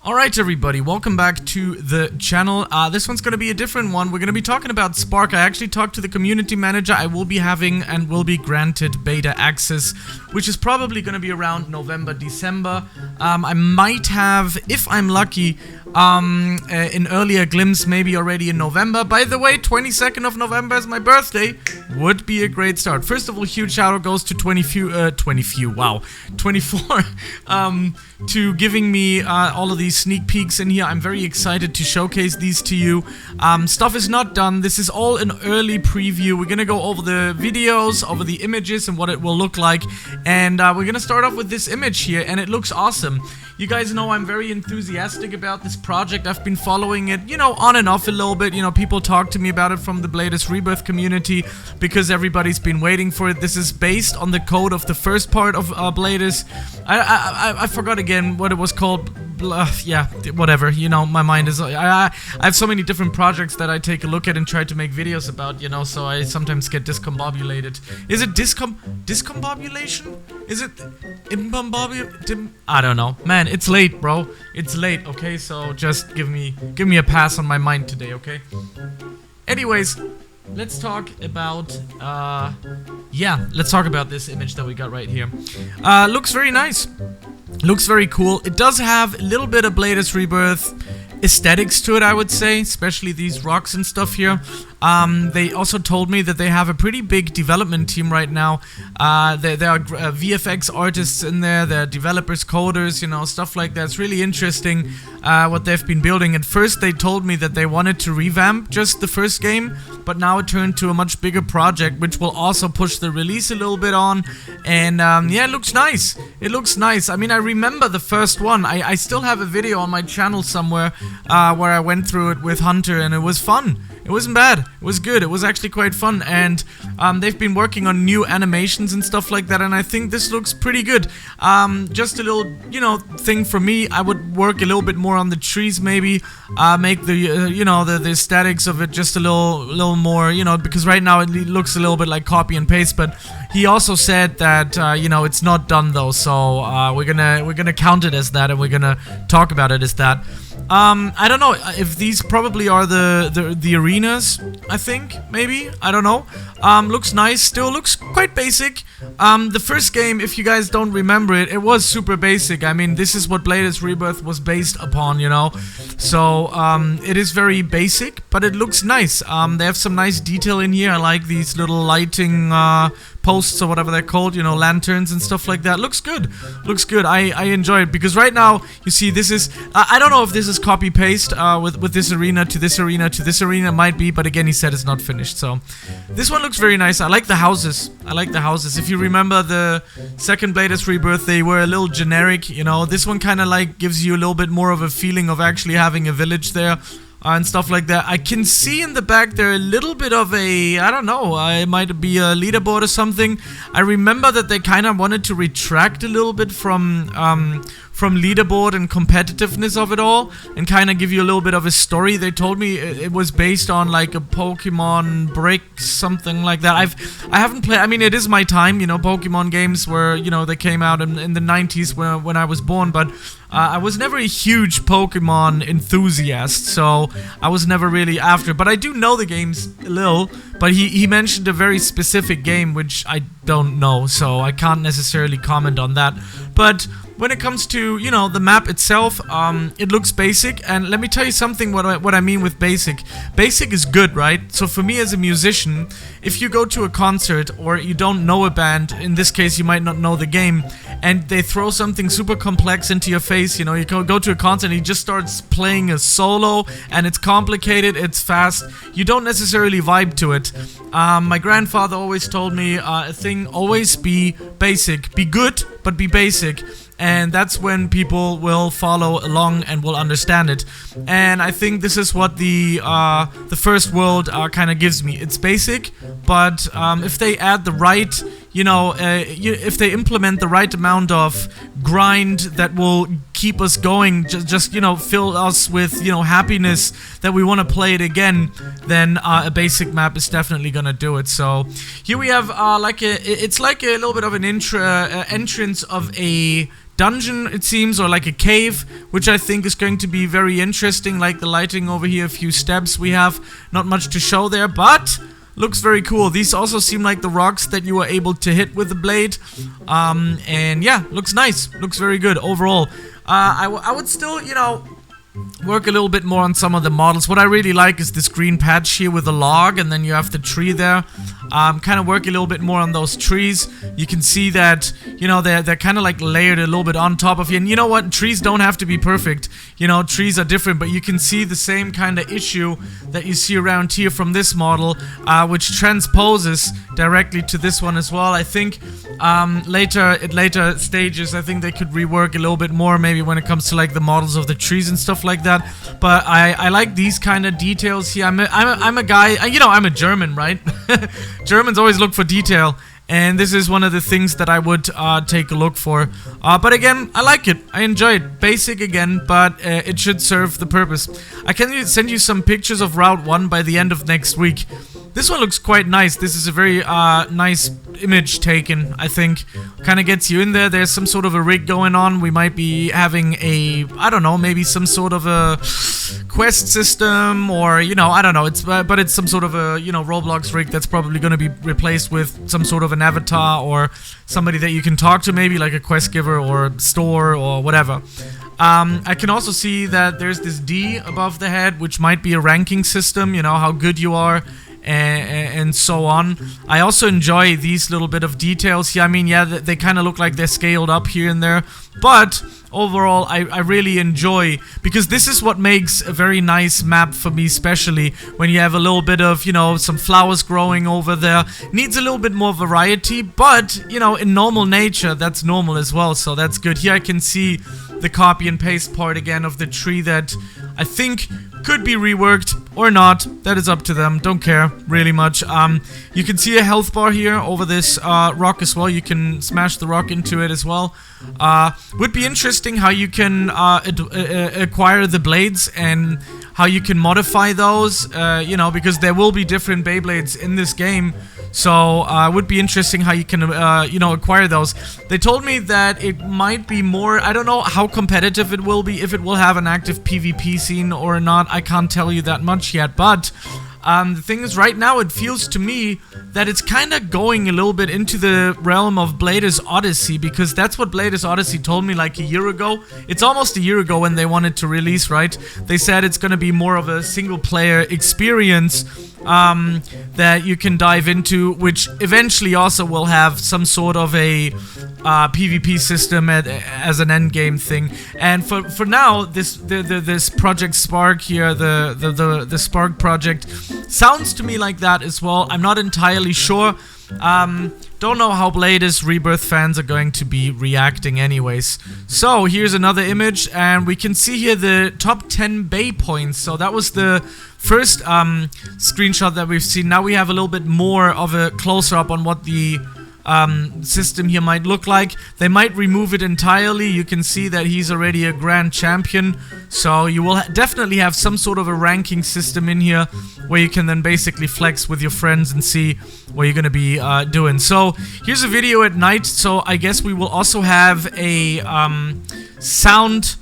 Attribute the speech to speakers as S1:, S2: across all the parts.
S1: Alright everybody, welcome back to the channel. This one's gonna be a different one. We're gonna be talking about Spark. I actually talked to the community manager. I will be having and will be granted beta access, which is probably gonna be around November, December. I might have, if I'm lucky, an earlier glimpse maybe already in November. By the way, 22nd of November is my birthday. Would be a great start. First of all, huge shout out goes to 24 to giving me all of these sneak peeks in here. I'm very excited to showcase these to you. Stuff is not done. This is all an early preview. We're gonna go over the videos, over the images and what it will look like, and we're gonna start off with this image here, and it looks awesome. You guys know I'm very enthusiastic about this project. I've been following it, you know, on and off a little bit. You know, people talk to me about it from the Bladus Rebirth community because everybody's been waiting for it. This is based on the code of the first part of Bladus. I forgot again what it was called. Yeah, whatever, you know, my mind is, I have so many different projects that I take a look at and try to make videos about, you know, so I sometimes get discombobulated. Is it discombobulation? Is it I don't know. Man, it's late, bro. It's late, okay? So just give me a pass on my mind today, okay? Anyways, let's talk about, let's talk about this image that we got right here. Looks very nice. Looks very cool. It does have a little bit of Bladus Rebirth aesthetics to it, I would say, especially these rocks and stuff here. They also told me that they have a pretty big development team right now. There are VFX artists in there, there are developers, coders, you know, stuff like that. It's really interesting what they've been building. At first they told me that they wanted to revamp just the first game, but now it turned to a much bigger project, which will also push the release a little bit on. And yeah, it looks nice. It looks nice. I mean, I remember the first one. I still have a video on my channel somewhere where I went through it with Hunter, and it was fun. It wasn't bad. It was good. It was actually quite fun, and they've been working on new animations and stuff like that, and I think this looks pretty good. Just a little, you know, thing for me. I would work a little bit more on the trees, maybe make the, you know, the aesthetics of it just a little more, you know, because right now it looks a little bit like copy and paste. But he also said that you know, it's not done though, so we're gonna count it as that, and we're gonna talk about it as that. I don't know if these probably are the arenas, I think, maybe, I don't know. Looks nice, still looks quite basic. The first game, if you guys don't remember it, it was super basic. I mean, this is what Bladus Rebirth was based upon, you know. So, it is very basic, but it looks nice. They have some nice detail in here. I like these little lighting, posts or whatever they're called, you know, lanterns and stuff like that. Looks good. Looks good. I enjoy it, because right now, you see, this is, I don't know if this is copy-paste with this arena to this arena to this arena. Might be, but again, he said it's not finished. So, this one looks very nice. I like the houses. I like the houses. If you remember the second Bladus Rebirth, they were a little generic, you know. This one kind of like gives you a little bit more of a feeling of actually having a village there. And stuff like that. I can see in the back there a little bit of a, I don't know, it might be a leaderboard or something. I remember that they kind of wanted to retract a little bit from leaderboard and competitiveness of it all, and kind of give you a little bit of a story. They told me it was based on like a Pokemon brick, something like that. I haven't played, I mean, it is my time, you know, Pokemon games were, you know, they came out in the 90s when I was born, but I was never a huge Pokemon enthusiast, so I was never really after. But I do know the games a little, but he mentioned a very specific game, which I don't know, so I can't necessarily comment on that. But when it comes to, you know, the map itself, it looks basic, and let me tell you something what I mean with basic. Basic is good, right? So for me as a musician, if you go to a concert or you don't know a band, in this case you might not know the game, and they throw something super complex into your face, you know, you go to a concert and he just starts playing a solo, and it's complicated, it's fast, you don't necessarily vibe to it. My grandfather always told me a thing, always be basic. Be good, but be basic. And that's when people will follow along and will understand it. And I think this is what the first world kind of gives me. It's basic, but if they add the right, you know, if they implement the right amount of grind that will keep us going, just you know, fill us with, you know, happiness that we want to play it again, then a basic map is definitely gonna do it. So here we have it's like a little bit of an entrance of a dungeon, it seems, or like a cave, which I think is going to be very interesting. Like the lighting over here, a few steps we have, not much to show there, but looks very cool. These also seem like the rocks that you were able to hit with the blade. And yeah, looks nice. Looks very good overall. I would still, you know, work a little bit more on some of the models. What I really like is this green patch here with a log, and then you have the tree there. Kind of work a little bit more on those trees. You can see that, you know, they're kind of like layered a little bit on top of you. And you know what? Trees don't have to be perfect. You know, trees are different, but you can see the same kind of issue that you see around here from this model, which transposes directly to this one as well. I think at later stages, I think they could rework a little bit more, maybe when it comes to like the models of the trees and stuff like that. But I like these kind of details here. I'm a guy, you know, I'm a German, right? Germans always look for detail, and this is one of the things that I would take a look for. But again, I like it. I enjoy it. Basic again, but it should serve the purpose. I can send you some pictures of Route 1 by the end of next week. This one looks quite nice. This is a very nice image taken, I think. Kind of gets you in there. There's some sort of a rig going on. We might be having a, I don't know, maybe some sort of a quest system, or, you know, I don't know. But it's some sort of a, you know, Roblox rig that's probably going to be replaced with some sort of an avatar or somebody that you can talk to, maybe like a quest giver or store or whatever. I can also see that there's this D above the head, which might be a ranking system, you know, how good you are. And so on. I also enjoy these little bit of details here. I mean, yeah, they kind of look like they're scaled up here and there, but overall, I really enjoy, because this is what makes a very nice map for me, especially when you have a little bit of, you know, some flowers growing over there. Needs a little bit more variety, but, you know, in normal nature, that's normal as well, so that's good. Here I can see the copy and paste part again of the tree that I think could be reworked or not. That is up to them. Don't care really much. You can see a health bar here over this rock as well. You can smash the rock into it as well. Would be interesting how you can acquire the blades and how you can modify those, you know, because there will be different Beyblades in this game. So, would be interesting how you can, you know, acquire those. They told me that it might be more, I don't know how competitive it will be, if it will have an active PvP scene or not. I can't tell you that much yet, but the thing is, right now it feels to me that it's kind of going a little bit into the realm of Blade's Odyssey, because that's what Blade's Odyssey told me like a year ago. It's almost a year ago when they wanted to release, right? They said it's going to be more of a single-player experience that you can dive into, which eventually also will have some sort of a PvP system as an endgame thing. And for now, this Project Spark here, the Spark project, sounds to me like that as well. I'm not entirely sure. Don't know how Blade's Rebirth fans are going to be reacting anyways. So here's another image, and we can see here the top 10 Bay points. So that was the first screenshot that we've seen. Now we have a little bit more of a closer up on what the system here might look like. They might remove it entirely. You can see that he's already a grand champion, so you will definitely have some sort of a ranking system in here where you can then basically flex with your friends and see what you're gonna be doing. So here's a video at night, so I guess we will also have a sound,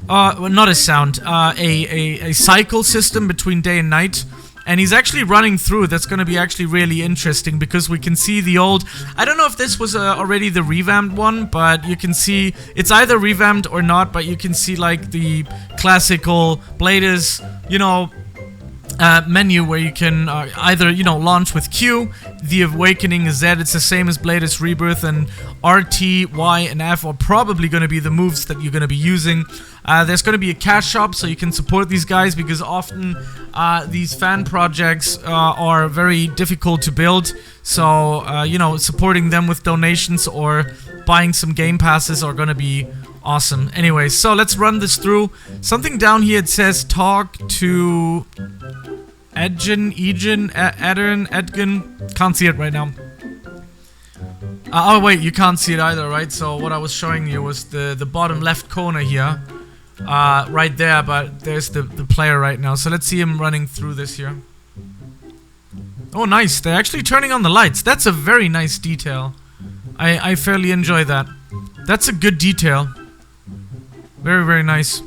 S1: not a sound, a cycle system between day and night. And he's actually running through. That's going to be actually really interesting, because we can see the old... I don't know if this was already the revamped one, but you can see... It's either revamped or not, but you can see, like, the classical Blade's, you know, menu where you can either, you know, launch with Q, the Awakening is Z. It's the same as Blade's Rebirth, and RT, Y, and F are probably going to be the moves that you're going to be using. There's going to be a cash shop, so you can support these guys, because often these fan projects are very difficult to build. So, you know, supporting them with donations or buying some game passes are going to be awesome. Anyway, so let's run this through. Something down here, it says talk to Edgen, can't see it right now. Oh wait, you can't see it either, right? So what I was showing you was the bottom left corner here. Right there, but there's the player right now. So let's see him running through this here. Oh nice, they're actually turning on the lights. That's a very nice detail. I fairly enjoy that. That's a good detail. Very, very nice.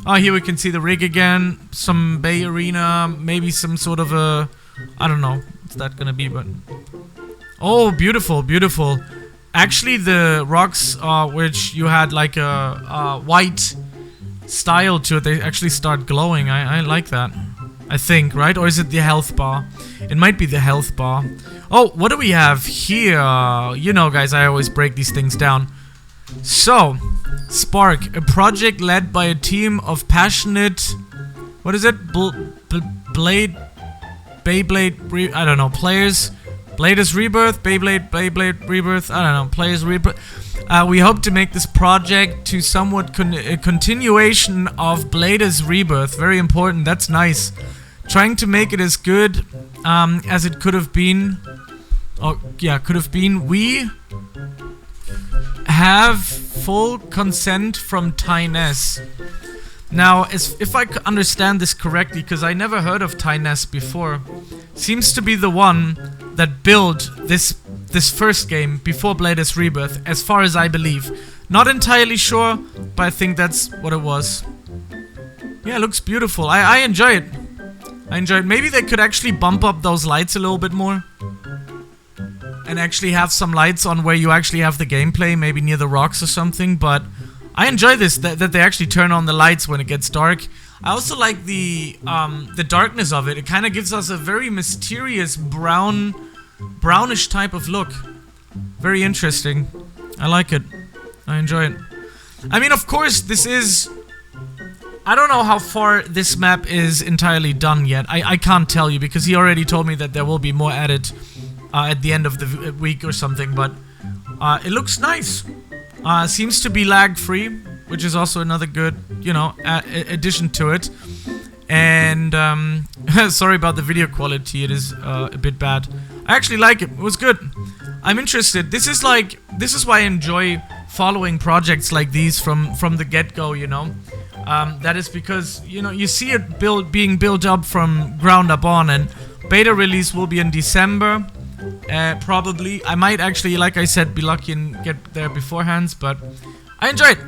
S1: Oh, here we can see the rig again. Some Bay Arena. Maybe some sort of a... I don't know what's that gonna be, but... Oh, beautiful, beautiful. Actually, the rocks, which you had like a white style to it, they actually start glowing. I like that. I think, right? Or is it the health bar? It might be the health bar. Oh, what do we have here? You know, guys, I always break these things down. So, Spark, a project led by a team of passionate... What is it? Beyblade, I don't know, players... Latest Rebirth, Beyblade Rebirth, I don't know, Players Rebirth. We hope to make this project to somewhat a continuation of Blade's Rebirth. Very important, that's nice. Trying to make it as good as it could have been. Oh, yeah, could have been. We have full consent from Tynes. Now, if I understand this correctly, because I never heard of Tynes before, seems to be the one that built this first game before Blade's Rebirth, as far as I believe. Not entirely sure, but I think that's what it was. Yeah, it looks beautiful. I enjoy it. I enjoy it. Maybe they could actually bump up those lights a little bit more. And actually have some lights on where you actually have the gameplay, maybe near the rocks or something, but... I enjoy this, that they actually turn on the lights when it gets dark. I also like the darkness of it. It kind of gives us a very mysterious brownish type of look. Very interesting. I like it. I enjoy it. I mean, of course, this is... I don't know how far this map is entirely done yet. I can't tell you, because he already told me that there will be more added at the end of the week or something, but it looks nice. Seems to be lag-free, which is also another good, you know, addition to it. And, sorry about the video quality, it is a bit bad. I actually like it, it was good. I'm interested. This is why I enjoy following projects like these from the get-go, you know. That is because, you know, you see it being built up from ground up on, and beta release will be in December. Probably. I might actually, like I said, be lucky and get there beforehand, but I enjoy it.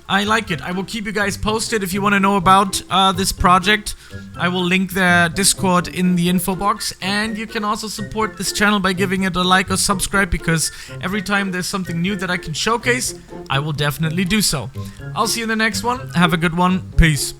S1: I like it. I will keep you guys posted if you want to know about this project. I will link their Discord in the info box, and you can also support this channel by giving it a like or subscribe, because every time there's something new that I can showcase, I will definitely do so. I'll see you in the next one. Have a good one. Peace.